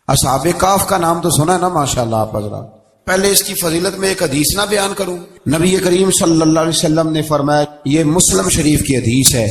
اصحاب کہف کا نام تو سنا ہے نا ماشاءاللہ آپ حضرات. پہلے اس کی فضیلت میں ایک حدیث نہ بیان کروں. نبی کریم صلی اللہ علیہ وسلم نے فرمایا، یہ مسلم شریف کی حدیث ہے،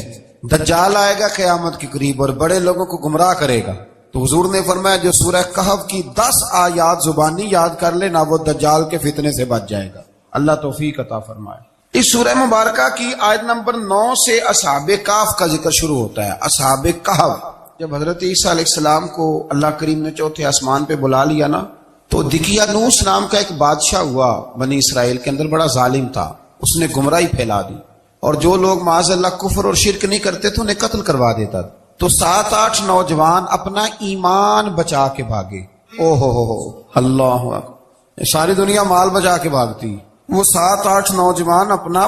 دجال آئے گا قیامت کے قریب اور بڑے لوگوں کو گمراہ کرے گا. تو حضور نے فرمایا جو سورہ کہف کی 10 آیات زبانی یاد کر لے نا، وہ دجال کے فتنے سے بچ جائے گا. اللہ توفیق عطا فرمائے. اس سورہ مبارکہ کی آیت نمبر 9 سے اصحاب کہف کا ذکر شروع ہوتا ہے. اصحاب کہف، جب حضرت عیسیٰ علیہ السلام کو اللہ کریم نے چوتھے آسمان پہ بلا لیا نا، تو دقیانوس نام کا ایک بادشاہ ہوا بنی اسرائیل کے اندر، بڑا ظالم تھا. اس نے گمراہی پھیلا دی اور جو لوگ معاذ اللہ کفر اور شرک نہیں کرتے تھے انہیں قتل کروا دیتا تھا. تو 7-8 نوجوان اپنا ایمان بچا کے بھاگے. او ہو اللہ اکبر، ساری دنیا مال بچا کے بھاگتی، وہ 7-8 نوجوان اپنا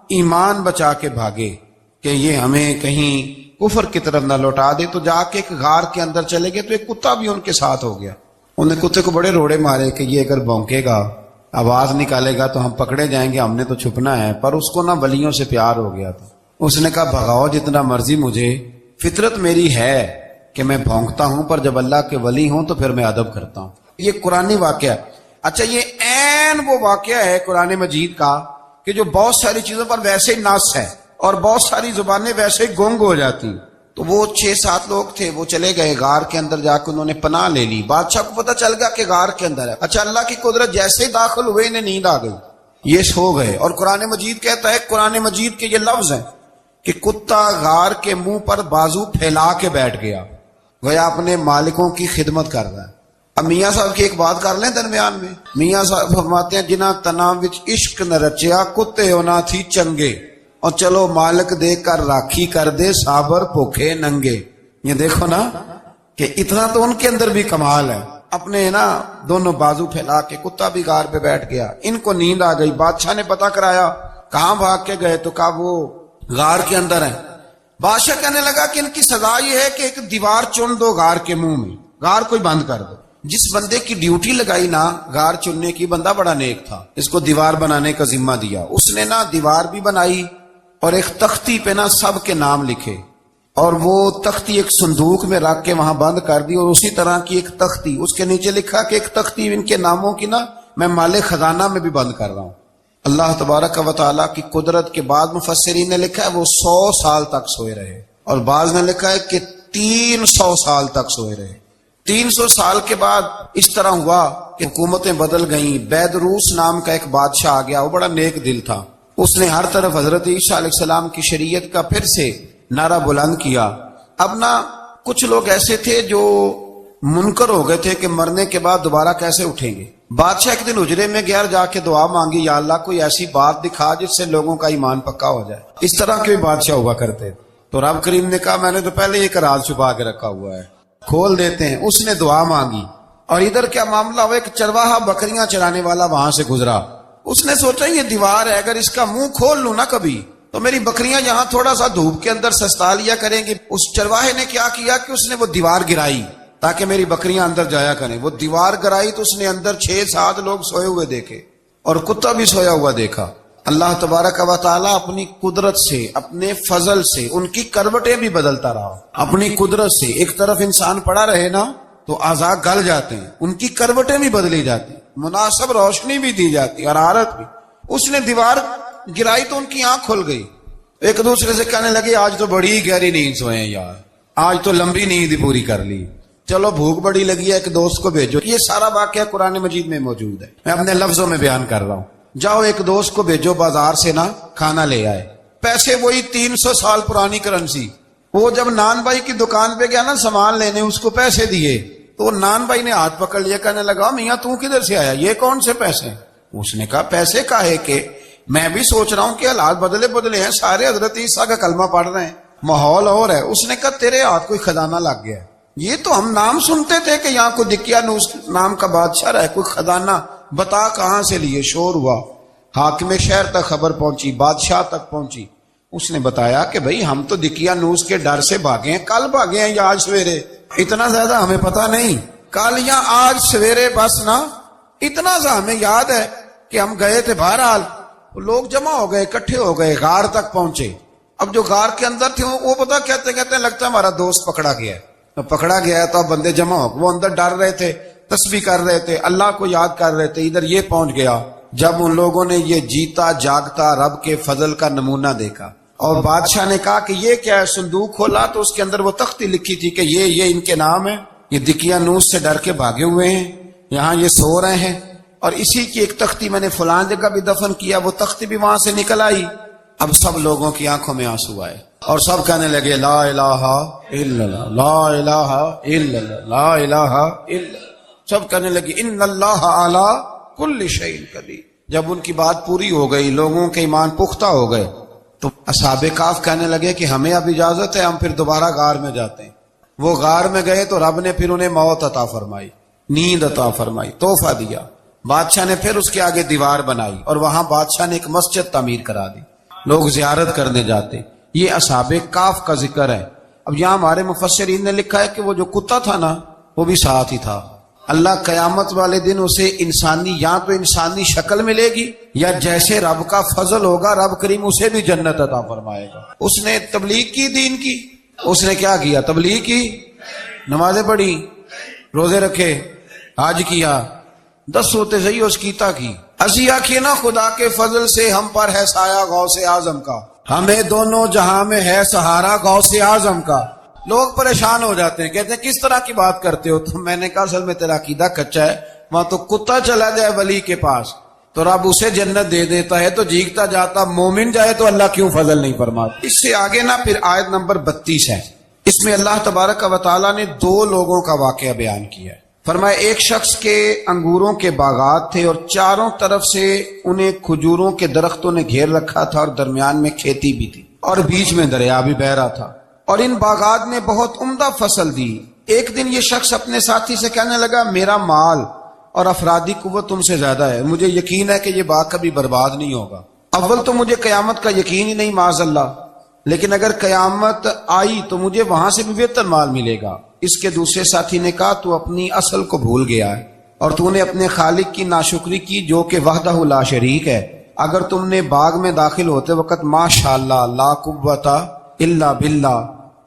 ایمان بچا کے بھاگے کہ یہ ہمیں کہیں کفر کی طرف نہ لوٹا دے. تو جا کے ایک غار کے اندر چلے گئے تو ایک کتا بھی ان کے ساتھ ہو گیا. انہیں کتے کو بڑے روڑے مارے کہ یہ اگر بھونکے گا، آواز نکالے گا تو ہم پکڑے جائیں گے، ہم نے تو چھپنا ہے. پر اس کو نہ ولیوں سے پیار ہو گیا تھا. اس نے کہا بھگاؤ جتنا مرضی مجھے، فطرت میری ہے کہ میں بھونکتا ہوں، پر جب اللہ کے ولی ہوں تو پھر میں ادب کرتا ہوں. یہ قرآنی واقعہ. اچھا، یہ عین وہ واقعہ ہے قرآن مجید کا کہ جو بہت ساری چیزوں پر ویسے ہی نص ہے اور بہت ساری زبانیں ویسے ہی گونگ ہو جاتی. تو وہ 6-7 لوگ تھے، وہ چلے گئے غار کے اندر، جا کے انہوں نے پناہ لے لی. بادشاہ کو پتہ چل گیا کہ غار کے اندر ہے. اچھا، اللہ کی قدرت، جیسے ہی داخل ہوئے انہیں نیند آ گئی، یہ سو گئے. اور قرآن مجید کہتا ہے، قرآن مجید کے یہ لفظ ہیں کہ کتا غار کے منہ پر بازو پھیلا کے بیٹھ گیا، گویا اپنے مالکوں کی خدمت کر رہا ہے. اب میاں صاحب کی ایک بات کر لیں درمیان میں. میاں صاحب فرماتے ہیں، جنہ تنا وچ عشق نہ رچیا، کتے ہونا تھی چنگے، اور چلو مالک دے کر راکھی کر دے، صابر بھوکے ننگے. یہ دیکھو نا کہ اتنا تو ان کے اندر بھی کمال ہے. اپنے نا دونوں بازو پھیلا کے، کتا بھی غار پہ بیٹھ گیا. ان کو نیند آ گئی. بادشاہ نے پتا کرایا کہاں بھاگ کے گئے، تو کہا وہ غار کے اندر ہیں. بادشاہ کہنے لگا کہ ان کی سزا یہ ہے کہ ایک دیوار چن دو غار کے منہ میں، غار کوئی بند کر دو. جس بندے کی ڈیوٹی لگائی نا غار چننے کی، بندہ بڑا نیک تھا، اس کو دیوار بنانے کا ذمہ دیا. اس نے نا دیوار بھی بنائی اور ایک تختی پہ نا سب کے نام لکھے، اور وہ تختی ایک صندوق میں رکھ کے وہاں بند کر دی. اور اسی طرح کی ایک تختی اس کے نیچے لکھا کہ ایک تختی ان کے ناموں کی نا میں مال خزانہ میں بھی بند کر رہا ہوں. اللہ تبارک و تعالیٰ کی قدرت کے بعد مفسرین نے لکھا ہے وہ 100 سال تک سوئے رہے، اور بعض نے لکھا ہے کہ 300 سال تک سوئے رہے. 300 سال کے بعد اس طرح ہوا کہ حکومتیں بدل گئیں. بیدروس نام کا ایک بادشاہ آ گیا، وہ بڑا نیک دل تھا. اس نے ہر طرف حضرت عیسیٰ علیہ السلام کی شریعت کا پھر سے نعرہ بلند کیا. اب نا کچھ لوگ ایسے تھے جو منکر ہو گئے تھے کہ مرنے کے بعد دوبارہ کیسے اٹھیں گے. بادشاہ ایک دن حجرے میں گیا، جا کے دعا مانگی، یا اللہ کوئی ایسی بات دکھا جس سے لوگوں کا ایمان پکا ہو جائے. اس طرح کے بادشاہ ہوا کرتے. تو رب کریم نے کہا میں نے تو پہلے ایک راز چھپا کے رکھا ہوا ہے، کھول دیتے ہیں. اس نے دعا مانگی، اور ادھر کیا معاملہ ہوا، ایک چرواہا بکریاں چرانے والا وہاں سے گزرا. اس نے سوچا یہ دیوار ہے، اگر اس کا منہ کھول لوں نا کبھی تو میری بکریاں یہاں تھوڑا سا دھوپ کے اندر سستا لیا کریں گی. اس چرواہے نے کیا کیا کہ اس نے وہ دیوار گرائی تاکہ میری بکریاں اندر جایا کریں. وہ دیوار گرائی تو اس نے اندر 6-7 لوگ سوئے ہوئے دیکھے، اور کتا بھی سویا ہوا دیکھا. اللہ تبارک و تعالیٰ اپنی قدرت سے، اپنے فضل سے ان کی کروٹیں بھی بدلتا رہا. اپنی قدرت سے ایک طرف انسان پڑا رہے نا تو اعضاء گل جاتے ہیں، ان کی کروٹیں بھی بدلی جاتی، مناسب روشنی بھی دی جاتی، حرارت بھی. اس نے دیوار گرائی تو ان کی آنکھ کھل گئی. ایک دوسرے سے کہنے لگے آج تو بڑی گہری نیند سوئے ہیں یار، آج تو لمبی نیند پوری کر لی، چلو بھوک بڑی لگی ہے ایک دوست کو بھیجو. یہ سارا واقعہ قرآن مجید میں موجود ہے، میں اپنے لفظوں میں بیان کر رہا ہوں. جاؤ ایک دوست کو بھیجو بازار سے نا کھانا لے آئے. پیسے وہی 300 سال پرانی کرنسی. وہ جب نان بھائی کی دکان پہ گیا نا سامان لینے، اس کو پیسے دیے تو نان بھائی نے ہاتھ پکڑ لیا، کہنے لگا میاں تو کدھر سے آیا، یہ کون سے پیسے؟ اس نے کہا پیسے کاہے کہ میں بھی سوچ رہا ہوں کہ حالات بدلے ہیں، سارے حضرت عیسیٰ کا کلمہ پڑھ رہے ہیں، ماحول اور ہے. اس نے کہا تیرے ہاتھ کوئی خزانہ لگ گیا ہے. یہ تو ہم نام سنتے تھے کہ یہاں کوئی دقیانوس نام کا بادشاہ رہے، کوئی خزانہ، بتا کہاں سے لیے. شور ہوا، حاکم شہر تک خبر پہنچی، بادشاہ تک پہنچی. اس نے بتایا کہ بھئی ہم تو دقیانوس کے ڈر سے بھاگے ہیں، کل بھاگے ہیں یا آج سویرے، اتنا زیادہ ہمیں پتا نہیں، کل یا آج سویرے بس نا. اتنا سا ہمیں یاد ہے کہ ہم گئے تھے. بہرحال لوگ جمع ہو گئے، اکٹھے ہو گئے، غار تک پہنچے. اب جو غار کے اندر تھے وہ پتا کہتے کہتے لگتا ہے ہمارا دوست پکڑا گیا ہے. پکڑا گیا تو اب بندے جمع ہو، وہ اندر ڈر رہے تھے، تسبیح کر رہے تھے، اللہ کو یاد کر رہے تھے، ادھر یہ پہنچ گیا جب ان لوگوں نے یہ جیتا جاگتا رب کے فضل کا نمونہ دیکھا۔ اور بادشاہ نے کہا کہ یہ کیا ہے، صندوق کھولا تو اس کے اندر وہ تختی لکھی تھی کہ یہ ان کے نام ہے، یہ دقیانوس سے ڈر کے بھاگے ہوئے ہیں، یہاں یہ سو رہے ہیں، اور اسی کی ایک تختی میں نے فلان جگہ بھی دفن کیا، وہ تختی بھی وہاں سے نکل آئی۔ اب سب لوگوں کی آنکھوں میں آنسو آئے اور سب کہنے لگے لا الہ الا اللہ، لا الہ الا اللہ، لا الہ الا اللہ، سب کہنے لگے ان اللہ علی کل شیء قدیر۔ جب ان کی بات پوری ہو گئی، لوگوں کے ایمان پختہ ہو گئے، تو اصحاب کہف کہنے لگے کہ ہمیں اب اجازت ہے، ہم پھر دوبارہ غار میں جاتے ہیں۔ وہ غار میں گئے تو رب نے پھر انہیں موت عطا فرمائی، نیند عطا فرمائی، تحفہ دیا۔ بادشاہ نے پھر اس کے آگے دیوار بنائی اور وہاں بادشاہ نے ایک مسجد تعمیر کرا دی، لوگ زیارت کرنے جاتے۔ یہ اصحاب کہف کا ذکر ہے۔ اب یہاں ہمارے مفسرین نے لکھا ہے کہ وہ جو کتا تھا نا، وہ بھی ساتھ ہی تھا۔ اللہ قیامت والے دن اسے انسانی، یا تو انسانی شکل ملے گی، یا جیسے رب کا فضل ہوگا رب کریم اسے بھی جنت عطا فرمائے گا۔ اس نے تبلیغ کی، دین کی، اس نے کیا کیا؟ تبلیغ کی، نمازیں پڑھی، روزے رکھے، حج کیا، 10 ہوتے صحیح اس کیتا کی۔ اسی آنکھیں نا خدا کے فضل سے ہم پر ہے سایہ غوث اعظم کا، ہمیں دونوں جہاں میں ہے سہارا غوث اعظم کا۔ لوگ پریشان ہو جاتے ہیں، کہتے ہیں کس طرح کی بات کرتے ہو؟ تو میں نے کہا اصل میں تیرا عقیدہ کچا ہے۔ وہاں تو کتا چلا جائے ولی کے پاس تو رب اسے جنت دے دیتا ہے، تو جیگتا جاتا مومن جائے تو اللہ کیوں فضل نہیں فرماتا؟ اس سے آگے نا پھر آیت نمبر 32 ہے، اس میں اللہ تبارک و تعالیٰ نے 2 لوگوں کا واقعہ بیان کیا ہے۔ فرمایا ایک شخص کے انگوروں کے باغات تھے اور چاروں طرف سے انہیں کھجوروں کے درختوں نے گھیر رکھا تھا، اور درمیان میں کھیتی بھی تھی، اور بیچ میں دریا بھی بہ رہا تھا، اور ان باغات نے بہت عمدہ فصل دی۔ ایک دن یہ شخص اپنے ساتھی سے کہنے لگا میرا مال اور افرادی قوت تم سے زیادہ ہے، مجھے یقین ہے کہ یہ باغ کبھی برباد نہیں ہوگا۔ اول تو مجھے قیامت کا یقین ہی نہیں معاذ اللہ، لیکن اگر قیامت آئی تو مجھے وہاں سے بھی بہتر مال ملے گا۔ اس کے دوسرے ساتھی نے کہا تو اپنی اصل کو بھول گیا ہے اور تو نے اپنے خالق کی ناشکری کی جو کہ وحدہ لا شریک ہے۔ اگر تم نے باغ میں داخل ہوتے وقت ماشاءاللہ لا قوت الا باللہ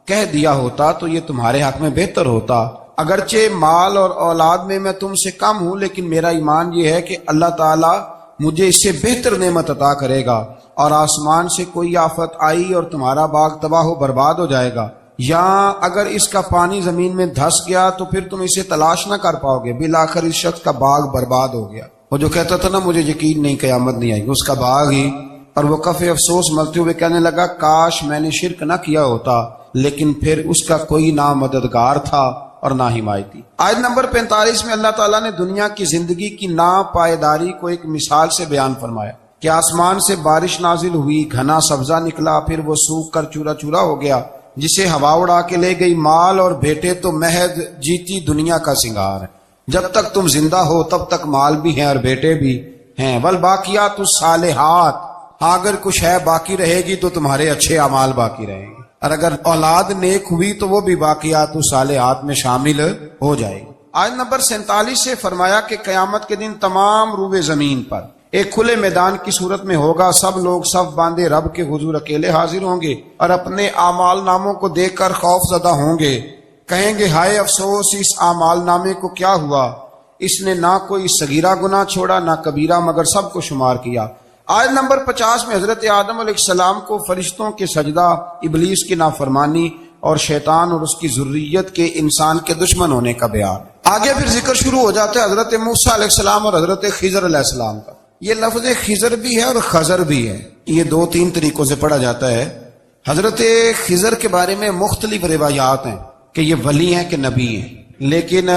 کہہ دیا ہوتا تو یہ تمہارے حق میں بہتر ہوتا۔ اگرچہ مال اور اولاد میں تم سے کم ہوں، لیکن میرا ایمان یہ ہے کہ اللہ تعالیٰ مجھے اس سے بہتر نعمت عطا کرے گا، اور آسمان سے کوئی آفت آئی اور تمہارا باغ تباہ و برباد ہو جائے گا، یا اگر اس کا پانی زمین میں دھس گیا تو پھر تم اسے تلاش نہ کر پاؤ گے۔ بالآخر اس شخص کا باغ برباد ہو گیا۔ وہ جو کہتا تھا نا مجھے یقین نہیں قیامت نہیں آئے گی، اس کا باغ ہی، اور وہ کف افسوس ملتے ہوئے کہنے لگا کاش میں نے شرک نہ کیا ہوتا، لیکن پھر اس کا کوئی نہ مددگار تھا اور نہ حمایتی۔ آیت نمبر 45 میں اللہ تعالیٰ نے دنیا کی زندگی کی ناپائیداری کو ایک مثال سے بیان فرمایا کہ آسمان سے بارش نازل ہوئی، گھنا سبزہ نکلا، پھر وہ سوکھ کر چورا چورا ہو گیا، جسے ہوا اڑا کے لے گئی۔ مال اور بیٹے تو محض جیتی دنیا کا سنگار ہے، جب تک تم زندہ ہو تب تک مال بھی ہیں اور بیٹے بھی ہیں۔ والباقیات الصالحات، اگر کچھ ہے باقی رہے گی تو تمہارے اچھے اعمال باقی رہیں گے، اور اگر اولاد نیک ہوئی تو وہ بھی باقیات الصالحات میں شامل ہو جائے گی۔ آیت نمبر 47 سے فرمایا کہ قیامت کے دن تمام روئے زمین پر ایک کھلے میدان کی صورت میں ہوگا، سب لوگ صف باندھے رب کے حضور اکیلے حاضر ہوں گے اور اپنے اعمال ناموں کو دیکھ کر خوف زدہ ہوں گے، کہیں گے ہائے افسوس اس اعمال نامے کو کیا ہوا، اس نے نہ کوئی صغیرہ گناہ چھوڑا نہ کبیرہ، مگر سب کو شمار کیا۔ آیت نمبر 50 میں حضرت آدم علیہ السلام کو فرشتوں کے سجدہ، ابلیس کی نافرمانی اور شیطان اور اس کی ذریت کے انسان کے دشمن ہونے کا بیان۔ آگے پھر ذکر شروع ہو جاتا ہے حضرت موسیٰ علیہ السلام اور حضرت خضر علیہ السلام کا۔ یہ لفظ خضر بھی ہے اور خضر بھی ہے، یہ 2-3 طریقوں سے پڑھا جاتا ہے۔ حضرت خضر کے بارے میں مختلف روایات ہیں کہ یہ ولی ہیں کہ نبی ہیں، لیکن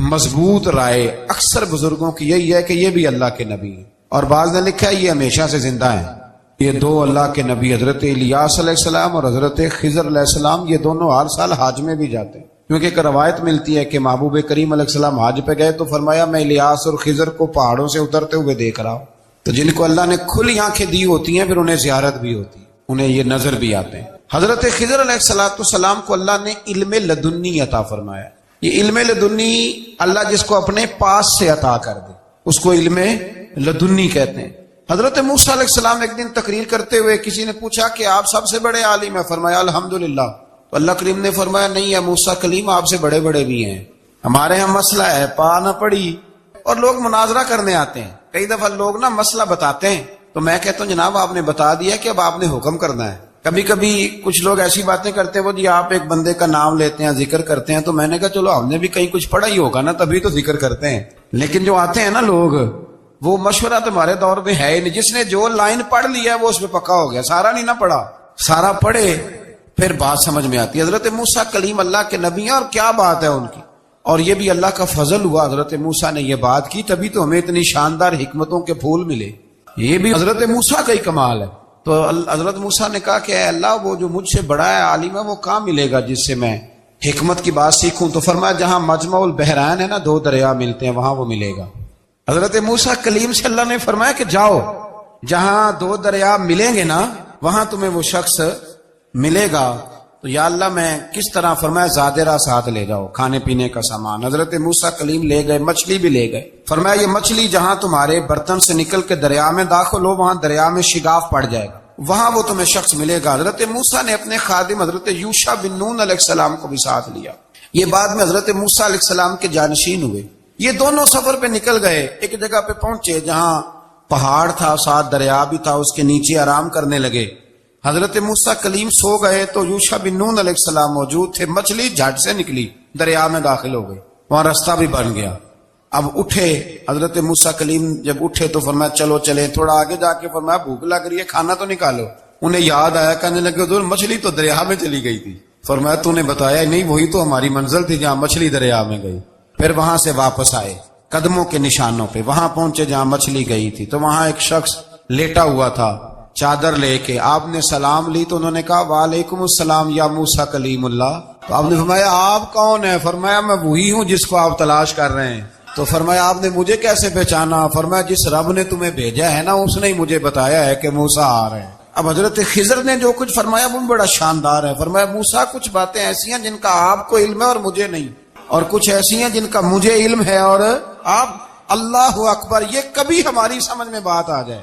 مضبوط رائے اکثر بزرگوں کی یہی ہے کہ یہ بھی اللہ کے نبی ہیں، اور بعض نے لکھا ہے یہ ہمیشہ سے زندہ ہیں۔ یہ 2 اللہ کے نبی حضرت الیاس علیہ السلام اور حضرت خضر علیہ السلام، یہ دونوں ہر سال حج میں بھی جاتے ہیں، کیونکہ ایک روایت ملتی ہے کہ محبوب کریم علیہ السلام حج پہ گئے تو فرمایا میں الیاس اور خضر کو پہاڑوں سے اترتے ہوئے دیکھ رہا ہوں۔ تو جن کو اللہ نے کھلی آنکھیں دی ہوتی ہیں پھر انہیں زیارت بھی ہوتی ہے، انہیں یہ نظر بھی آتے ہیں۔ حضرت خضر علیہ السلام کو اللہ نے علم لدنی عطا فرمایا۔ یہ علم لدنی اللہ جس کو اپنے پاس سے عطا کر دے اس کو علم لدنی کہتے ہیں۔ حضرت موسیٰ علیہ السلام ایک دن تقریر کرتے ہوئے کسی نے پوچھا کہ آپ سب سے بڑے عالم ہیں، فرمایا الحمدللہ تو اللہ کریم نے فرمایا نہیں ہے موسیٰ کلیم آپ سے بڑے بڑے بھی ہیں، ہمارے ہاں مسئلہ ہے پا نہ پڑی، اور لوگ مناظرہ کرنے آتے ہیں۔ کئی دفعہ لوگ نا مسئلہ بتاتے ہیں تو میں کہتا ہوں جناب آپ نے بتا دیا کہ اب آپ نے حکم کرنا ہے۔ کبھی کبھی کچھ لوگ ایسی باتیں کرتے ہیں وہ جی آپ ایک بندے کا نام لیتے ہیں ذکر کرتے ہیں، تو میں نے کہا چلو ہم نے بھی کہیں کچھ پڑھا ہی ہوگا نا تبھی تو ذکر کرتے ہیں، لیکن جو آتے ہیں نا لوگ وہ مشورہ تمہارے دور میں ہے ہی نہیں، جس نے جو لائن پڑھ لی ہے وہ اس پہ پکا ہو گیا، سارا نہیں نہ پڑھا، سارا پڑھے پھر بات سمجھ میں آتی ہے۔ حضرت موسیٰ کلیم اللہ کے نبی ہیں اور کیا بات ہے ان کی، اور یہ بھی اللہ کا فضل ہوا حضرت موسیٰ نے یہ بات کی تبھی تو ہمیں اتنی شاندار حکمتوں کے پھول ملے، یہ بھی حضرت موسیٰ کا ہی کمال ہے۔ تو حضرت موسیٰ نے کہا کہ اے اللہ وہ جو مجھ سے بڑا ہے عالم ہے وہ کہاں ملے گا جس سے میں حکمت کی بات سیکھوں؟ تو فرمایا جہاں مجمع البحرین ہے نا، دو دریا ملتے ہیں وہاں وہ ملے گا۔ حضرت موسیٰ کلیم سے اللہ نے فرمایا کہ جاؤ جہاں دو دریا ملیں گے نا وہاں تمہیں وہ شخص ملے گا۔ تو یا اللہ میں کس طرح؟ فرمایا زادرہ ساتھ لے جاؤ، کھانے پینے کا سامان۔ حضرت موسیٰ کلیم لے گئے، مچھلی بھی لے گئے۔ فرمایا یہ مچھلی جہاں تمہارے برتن سے نکل کے دریا میں داخل ہو وہاں دریا میں شگاف پڑ جائے گا، وہاں وہ تمہیں شخص ملے گا۔ حضرت موسیٰ نے اپنے خادم حضرت یوشع بن نون علیہ السلام کو بھی ساتھ لیا، یہ بعد میں حضرت موسیٰ علیہ السلام کے جانشین ہوئے۔ یہ دونوں سفر پہ نکل گئے، ایک جگہ پہ پہنچے جہاں پہاڑ تھا ساتھ دریا بھی تھا، اس کے نیچے آرام کرنے لگے۔ حضرت موسیٰ کلیم سو گئے تو یوشع بن نون علیہ السلام موجود تھے، مچھلی جھٹ سے نکلی دریا میں داخل ہو گئی، وہاں راستہ بھی بن گیا۔ اب اٹھے حضرت موسیٰ کلیم، جب اٹھے تو فرمایا چلو چلیں، تھوڑا آگے جا کے فرمایا بھوک لگ رہی ہے کھانا تو نکالو۔ انہیں یاد آیا، کہنے لگے حضور مچھلی تو دریا میں چلی گئی تھی۔ فرمایا تو نے بتایا نہیں، وہی تو ہماری منزل تھی جہاں مچھلی دریا میں گئی۔ پھر وہاں سے واپس آئے قدموں کے نشانوں پہ، وہاں پہنچے جہاں مچھلی گئی تھی تو وہاں ایک شخص لیٹا ہوا تھا چادر لے کے۔ آپ نے سلام لی تو انہوں نے کہا وعلیکم السلام یا موسیٰ کلیم اللہ۔ تو آپ نے فرمایا آپ کون ہیں؟ فرمایا میں وہی ہوں جس کو آپ تلاش کر رہے ہیں۔ تو فرمایا آپ نے مجھے کیسے پہچانا؟ فرمایا جس رب نے تمہیں بھیجا ہے نا اس نے ہی مجھے بتایا ہے کہ موسیٰ آ رہے ہیں۔ اب حضرت خضر نے جو کچھ فرمایا وہ بڑا شاندار ہے۔ فرمایا موسیٰ کچھ باتیں ایسی ہیں جن کا آپ کو علم ہے اور مجھے نہیں، اور کچھ ایسی ہیں جن کا مجھے علم ہے اور آپ۔ اللہ اکبر، یہ کبھی ہماری سمجھ میں بات آ جائے،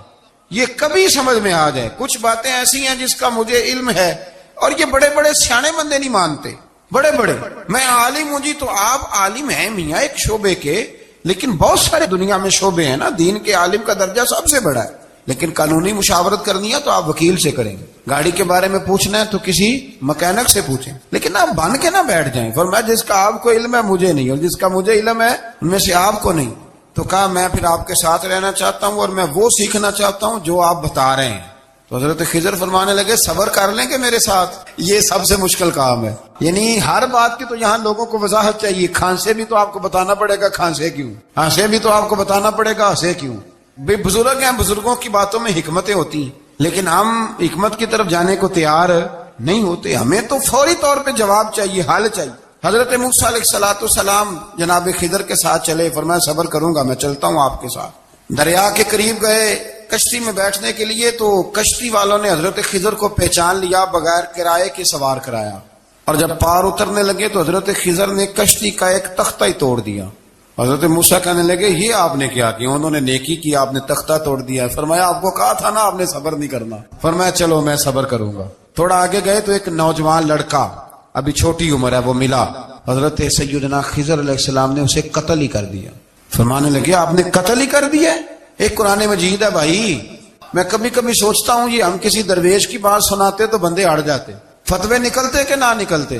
یہ کبھی سمجھ میں آ جائے، کچھ باتیں ایسی ہیں جس کا مجھے علم ہے اور یہ بڑے بڑے سیانے بندے نہیں مانتے، بڑے بڑے میں عالم ہوں جی، تو آپ عالم ہیں میاں ایک شعبے کے، لیکن بہت سارے دنیا میں شعبے ہیں نا، دین کے عالم کا درجہ سب سے بڑا ہے، لیکن قانونی مشاورت کرنی ہے تو آپ وکیل سے کریں گے، گاڑی کے بارے میں پوچھنا ہے تو کسی مکینک سے پوچھیں، لیکن آپ بن کے نہ بیٹھ جائیں۔ فرمایا جس کا آپ کو علم ہے مجھے نہیں، اور جس کا مجھے علم ہے ان میں سے آپ کو نہیں۔ تو کہا میں پھر آپ کے ساتھ رہنا چاہتا ہوں اور میں وہ سیکھنا چاہتا ہوں جو آپ بتا رہے ہیں۔ تو حضرت خضر فرمانے لگے صبر کر لیں گے میرے ساتھ، یہ سب سے مشکل کام ہے، یعنی ہر بات کی تو یہاں لوگوں کو وضاحت چاہیے، کھانسے بھی تو آپ کو بتانا پڑے گا کھانسے کیوں، ہنسے بھی تو آپ کو بتانا پڑے گا ہنسے کیوں۔ بے بزرگ ہیں، بزرگوں کی باتوں میں حکمتیں ہوتی ہیں، لیکن ہم حکمت کی طرف جانے کو تیار نہیں ہوتے، ہمیں تو فوری طور پہ جواب چاہیے، حل چاہیے۔ حضرت موسیٰ علیہ السلام جناب خضر کے ساتھ چلے، فرمایا صبر کروں گا، میں چلتا ہوں آپ کے ساتھ۔ دریا کے قریب گئے کشتی میں بیٹھنے کے لیے تو کشتی والوں نے حضرت خضر کو پہچان لیا، بغیر کرائے کے سوار کرایا، اور جب پار اترنے لگے تو حضرت خضر نے کشتی کا ایک تختہ ہی توڑ دیا۔ حضرت موسیٰ کہنے لگے یہ آپ نے کیا کیا؟ انہوں نے نیکی کی، آپ نے تختہ توڑ دیا۔ فرمایا آپ کو کہا تھا نا آپ نے صبر نہیں کرنا۔ فرمایا چلو میں صبر کروں گا۔ تھوڑا آگے گئے تو ایک نوجوان لڑکا، ابھی چھوٹی عمر ہے، وہ ملا۔ حضرت سیدنا خضر علیہ السلام نے اسے قتل ہی کر دیا۔ فرمانے لگے آپ نے قتل ہی کر دیا؟ ایک قرآن مجید ہے بھائی، میں کبھی کبھی سوچتا ہوں یہ ہم کسی درویش کی بات سناتے تو بندے اڑ جاتے، فتوے نکلتے کہ نہ نکلتے؟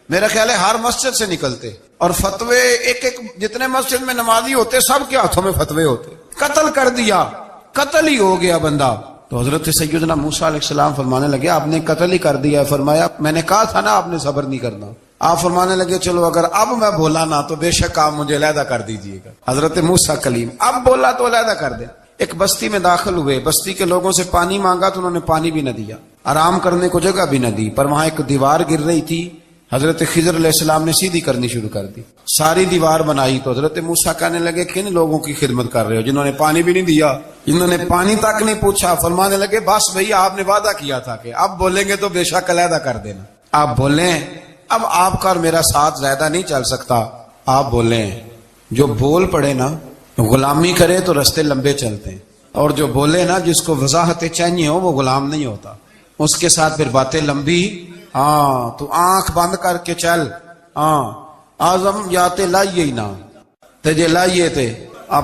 میرا خیال ہے ہر مسجد سے نکلتے، اور فتوے ایک ایک جتنے مسجد میں نمازی ہوتے سب کے ہاتھوں میں فتوے ہوتے۔ قتل کر دیا، قتل ہی ہو گیا بندہ۔ تو حضرت سیدنا موسیٰ علیہ السلام فرمانے لگے آپ نے قتل ہی کر دیا۔ فرمایا میں نے کہا تھا نا آپ نے صبر نہیں کرنا۔ آپ فرمانے لگے چلو اگر اب میں بولا نا تو بے شک آپ مجھے علیحدہ کر دیجئے گا۔ حضرت موسیٰ کلیم اب بولا تو علیحدہ کر دے۔ ایک بستی میں داخل ہوئے، بستی کے لوگوں سے پانی مانگا تو انہوں نے پانی بھی نہ دیا، آرام کرنے کو جگہ بھی نہ دی، پر وہاں ایک دیوار گر رہی تھی، حضرت خضر علیہ السلام نے سیدھی کرنی شروع کر دی، ساری دیوار بنائی۔ تو حضرت موسیٰ کہنے لگے کن لوگوں کی خدمت کر رہے ہو جنہوں نے پانی بھی نہیں دیا، جنہوں نے پانی تک نہیں پوچھا؟ فرمانے لگے بس بھیا آپ نے وعدہ کیا تھا کہ اب بولیں گے تو بے شک علیحدہ کر دینا، آپ بولیں اب آپ کا اور میرا ساتھ زیادہ نہیں چل سکتا، آپ بولیں۔ جو بول پڑے نا غلامی کرے تو رستے لمبے چلتے ہیں، اور جو بولے نا جس کو وضاحتیں چاہیے ہو وہ غلام نہیں ہوتا، اس کے ساتھ پھر باتیں لمبی ہاں تو آنکھ بند کر کے چل، ہاں آزم یاتے لائیے ہی نہ تجھے لائیے تھے،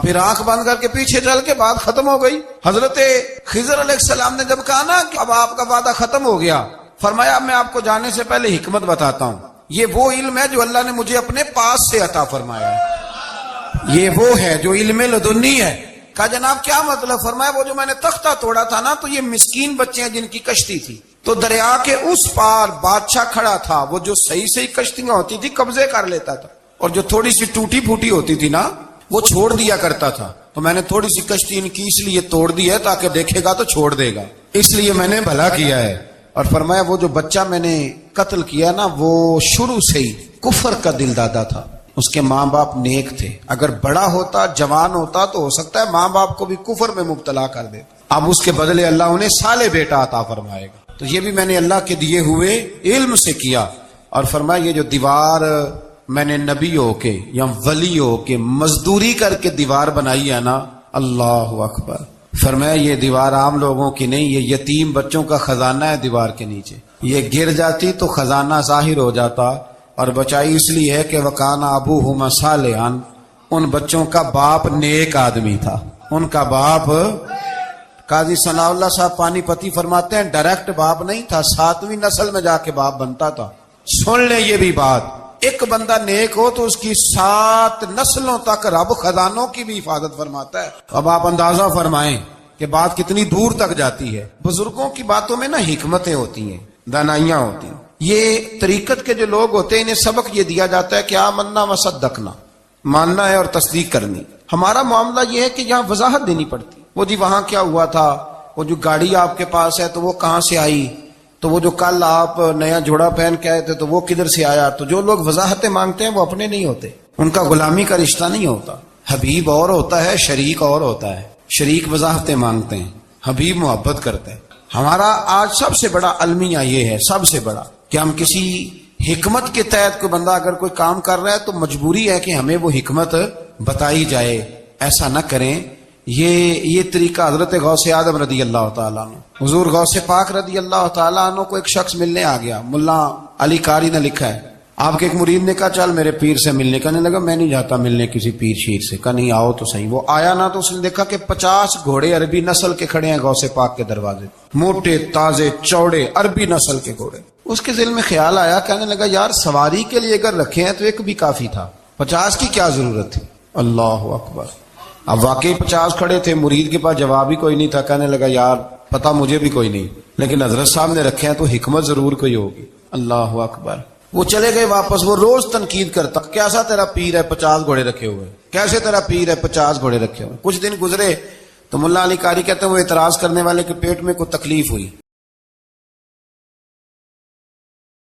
پھر آنکھ بند کر کے پیچھے چل کے بات ختم ہو گئی۔ حضرت خضر علیہ السلام نے جب کہا نا کہ اب آپ کا وعدہ ختم ہو گیا، فرمایا میں آپ کو جانے سے پہلے حکمت بتاتا ہوں، یہ وہ علم ہے جو اللہ نے مجھے اپنے پاس سے عطا فرمایا ہے، یہ وہ ہے جو علم لدنی ہے۔ کہا جناب کیا مطلب؟ فرمایا وہ جو میں نے تختہ توڑا تھا نا، تو یہ مسکین بچے ہیں جن کی کشتی تھی، تو دریا کے اس پار بادشاہ کھڑا تھا، وہ جو صحیح صحیح کشتیاں ہوتی تھی قبضے کر لیتا تھا، اور جو تھوڑی سی ٹوٹی پھوٹی ہوتی تھی نا وہ چھوڑ دیا کرتا تھا، تو میں نے تھوڑی سی کشتی ان کی اس لیے توڑ دی ہے تاکہ دیکھے گا تو چھوڑ دے گا، اس لیے میں نے بھلا کیا ہے۔ اور فرمایا وہ جو بچہ میں نے قتل کیا نا، وہ شروع سے ہی کفر کا دل دادا تھا، اس کے ماں باپ نیک تھے، اگر بڑا ہوتا جوان ہوتا تو ہو سکتا ہے ماں باپ کو بھی کفر میں مبتلا کر دے، اب اس کے بدلے اللہ انہیں صالح بیٹا عطا فرمائے گا، تو یہ بھی میں نے اللہ کے دیے ہوئے علم سے کیا۔ اور فرمایا یہ جو دیوار میں نے نبی ہو کے یا ولی ہو کے مزدوری کر کے دیوار بنائی ہے نا، اللہ اکبر، فرمایا یہ دیوار عام لوگوں کی نہیں، یہ یتیم بچوں کا خزانہ ہے دیوار کے نیچے، یہ گر جاتی تو خزانہ ظاہر ہو جاتا، اور بچائی اس لیے ہے کہ وَكَانَ أَبُوهُمَا صَالِحًا، ان بچوں کا باپ نیک آدمی تھا، ان کا باپ، قاضی ثناء اللہ صاحب پانی پتی فرماتے ہیں ڈائریکٹ باپ نہیں تھا، 7ویں نسل میں جا کے باپ بنتا تھا۔ سن لیں یہ بھی بات، ایک بندہ نیک ہو تو اس کی 7 نسلوں تک رب خزانوں کی بھی حفاظت فرماتا ہے۔ اب آپ اندازہ فرمائیں کہ بات کتنی دور تک جاتی ہے۔ بزرگوں کی باتوں میں نا حکمتیں ہوتی ہیں، دانائیاں ہوتی ہیں۔ یہ طریقت کے جو لوگ ہوتے ہیں انہیں سبق یہ دیا جاتا ہے کہ آمنا و صدقنا، ماننا ہے اور تصدیق کرنی۔ ہمارا معاملہ یہ ہے کہ یہاں وضاحت دینی پڑتی، وہ جی وہاں کیا ہوا تھا، وہ جو گاڑی آپ کے پاس ہے تو وہ کہاں سے آئی، تو وہ جو کل آپ نیا جوڑا پہن کے آئے تھے تو وہ کدھر سے آیا۔ تو جو لوگ وضاحتیں مانگتے ہیں وہ اپنے نہیں ہوتے، ان کا غلامی کا رشتہ نہیں ہوتا۔ حبیب اور ہوتا ہے، شریک اور ہوتا ہے۔ شریک وضاحتیں مانگتے ہیں، حبیب محبت کرتے ہیں۔ ہمارا آج سب سے بڑا المیہ یہ ہے، سب سے بڑا، کہ ہم کسی حکمت کے تحت کوئی بندہ اگر کوئی کام کر رہا ہے تو مجبوری ہے کہ ہمیں وہ حکمت بتائی جائے، ایسا نہ کریں۔ یہ طریقہ حضرت غوث اعظم رضی اللہ تعالیٰ عنہ، حضور غوث پاک رضی اللہ تعالیٰ عنہ کو ایک شخص ملنے آ گیا، ملا علی قاری نے لکھا ہے، آپ کے ایک مرید نے کہا چل میرے پیر سے ملنے، کہنے لگا میں نہیں جاتا ملنے کسی پیر شیر سے، کہا نہیں آؤ تو صحیح۔ وہ آیا نا تو اس نے دیکھا کہ 50 گھوڑے عربی نسل کے کھڑے ہیں غوث پاک کے دروازے، موٹے تازے چوڑے عربی نسل کے گھوڑے۔ اس کے دل میں خیال آیا، کہنے لگا یار سواری کے لیے اگر رکھے ہیں تو ایک بھی کافی تھا، 50 کی کیا ضرورت تھی؟ اللہ اکبر۔ اب واقعی 50 کھڑے تھے، مرید کے پاس جواب ہی کوئی نہیں تھا، کہنے لگا یار پتہ مجھے بھی کوئی نہیں، لیکن حضرت صاحب نے رکھے ہیں تو حکمت ضرور کوئی ہوگی۔ اللہ اکبر۔ وہ چلے گئے واپس، وہ روز تنقید کرتا، کیسا تیرا پیر ہے 50 گھوڑے رکھے ہوئے، کیسے تیرا پیر ہے 50 گھوڑے رکھے ہوئے۔ کچھ دن گزرے تو ملا علی قاری کہتے ہیں وہ اعتراض کرنے والے کے پیٹ میں کوئی تکلیف ہوئی،